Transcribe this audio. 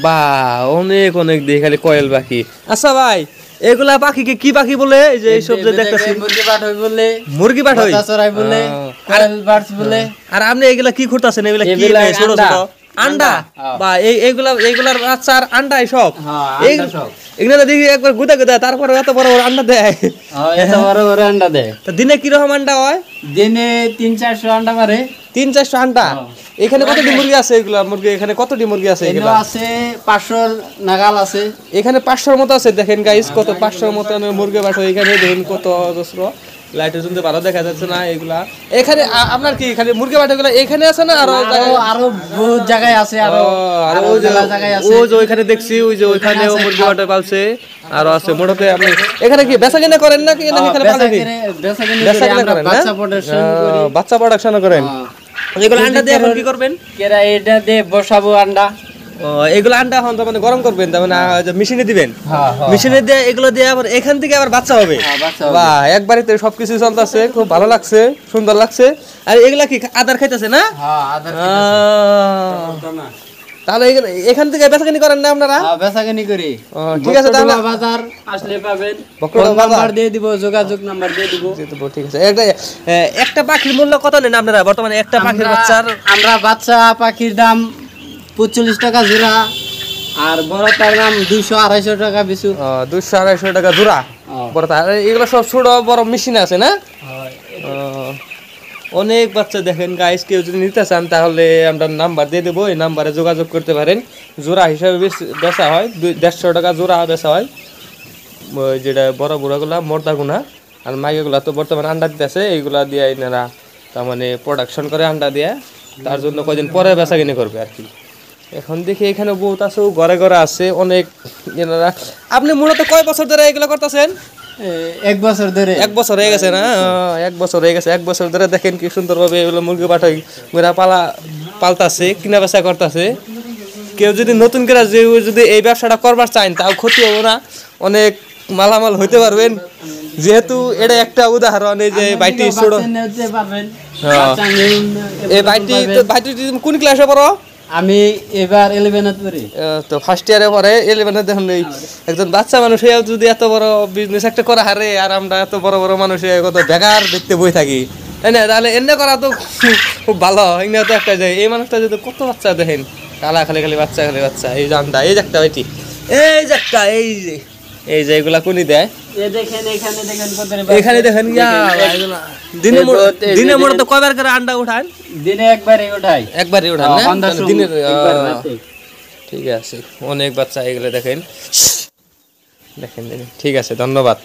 বা অনেক অনেক দেখি খালি কয়েল পাখি। আচ্ছা ভাই এগুলা পাখিকে কি পাখি বলে? এই যে এইসব যে দেখতেছি মুরগি পাঠই বলে, মুরগি পাঠই, বাচ্চা চড়াই বলে, কয়েল বার্ডস বলে। আর আপনি এগুলা কি করতেছেন? এগুলা কি এগুলা ছোট আন্ডা। ছোট আন্ডা? বা এইগুলার বাচ্চার আন্ডা সব? হ্যাঁ, আন্ডা সব। এগুলা দেখি একবার গুদা গুদা, তারপরে এত বড় বড় আন্ডা দেয়। হ্যাঁ, এত বড় বড় আন্ডা দেয়। তো দিনে কিরকম আন্ডা হয়? দিনে 300-400 আন্ডা পারে। 300-400 আন্ডা? এখানে কতটি মুরগি আছে? এগুলা মুরগি এখানে কতটি মুরগি আছে? এগুলো আছে 500 নাগাল আছে। এখানে 500-র মতো আছে। দেখেন গাইস কত 500-র মতো মুরগি বাটো এখানে। দেখেন কত অজস্র, লাইটের জন্য ভালো দেখা যাচ্ছে না এগুলা। এখানে আপনার কি খালি মুরগি বাটো গুলো এখানে আছে না আরো বহুত জায়গায় আছে? আরো ওই যে ওইখানে দেখছি, ওই যে ওইখানেও মুরগি বাটো পালছে, আরো আছে মোটামুটি। আপনি এখানে কি বেচা কিনা করেন না? কি এখানে বেচা কিনা করেন? বাচ্চা প্রোডাকশন করেন? এগুলো আন্ডা দিয়ে এখন কি করবেন? কেরা এটা দিয়ে বসাবো আন্ডা। এগুলো আন্ডা এখন তার মানে গরম করবেন, তার মানে মেশিনে দিবেন। মেশিনে দিয়ে এগুলো দিয়ে আবার এখান থেকে আবার বাচ্চা হবে। বাহ, একবারে তো সবকিছু চলতেছে, খুব ভালো লাগছে, সুন্দর লাগছে। আর এগুলা কি আদার খাইতেছে না? তাহলে এখান থেকে বেচাকেনি করেন না আপনারা? বেচাকেনি করি। ঠিক আছে, তাহলে বাজার আসলে পাবেন, বকরোয়া নাম্বার দিয়ে দিব, যোগাযোগ নাম্বার দিয়ে দিব। ঠিক আছে। একটা পাখির মূল্য কত নেন আপনারা বর্তমানে? একটা পাখির বাচ্চার আমরা বাচ্চা পাখির দাম 45 টাকা জোড়া, আর বড়টার দাম 200-250 টাকা পিছু। 200-250 টাকা জোড়া বড়টা। এগুলো সব ছোট বড় মেশিন আছে না? অনেক বাচ্চা দেখেন গাইস, কেউ যদি নিতে চান তাহলে আমরা নাম্বার দিয়ে দেবো, এই নাম্বারে যোগাযোগ করতে পারেন। জোড়া হিসাবে বেচা হয় 150 টাকা জোড়া বেচা হয়। ওই যেটা বড় বুড়াগুলা মর্দাগুনা, আর মাইগুলা তো বর্তমানে আন্ডা দিতেছে, এইগুলা দিয়ে এনারা তার মানে প্রোডাকশন করে আন্ডা দিয়ে, তার জন্য কয়দিন পরে বেচা কিনে করবে আর কি। এখন দেখি এখানে বহুত আছে, ঘরে ঘরে আছে অনেক এনারা। আপনি মূলত কয় বছর ধরে এগুলো করতেছেন? 1 বছর ধরে। 1 বছর হয়ে গেছে না? 1 বছর হয়ে গেছে। 1 বছর ধরে দেখেন কি সুন্দরভাবে এগুলো মুরগি পাঠাই মেয়েরা পালতাছে, কিনা বেচা করতেছে। কেউ যদি নতুন করে যদি এই ব্যবসাটা করবার চান তাও ক্ষতি হবো না, অনেক মালামাল হইতে পারবেন। যেহেতু এটা একটা উদাহরণ, এই যে বাইটি ছোট, এই বাইটি কোন ক্লাসে পড়ো? আমি এবার 11 পড়ি। তো ফার্স্ট ইয়ারে পড়ে। 11 দেখুন একজন বাচ্চা মানুষ যদি এত বড় বিজনেস একটা করা হারে, আর আমরা এত বড় বড় মানুষ কত বেকার দেখতে বই থাকি, তাই না? তাহলে এনে করা তো খুব ভালো। এনে তো একটা যায় এই মানুষটা যদি কত বাচ্চা দেখেন, কালা খালি খালি বাচ্চা, খালি বাচ্চা। এই জানটা এই যে একটা বাইটি, এই যে একটা, এই যে এগুলা কোনি দেয় এখানে দেখেন। দিনে মোটা তো কয়বার করে আন্ডা উঠান? দিনে একবারই উঠান না? দিনের। ঠিক আছে, অনেক বাচ্চা এগুলো দেখেন। ঠিক আছে, ধন্যবাদ।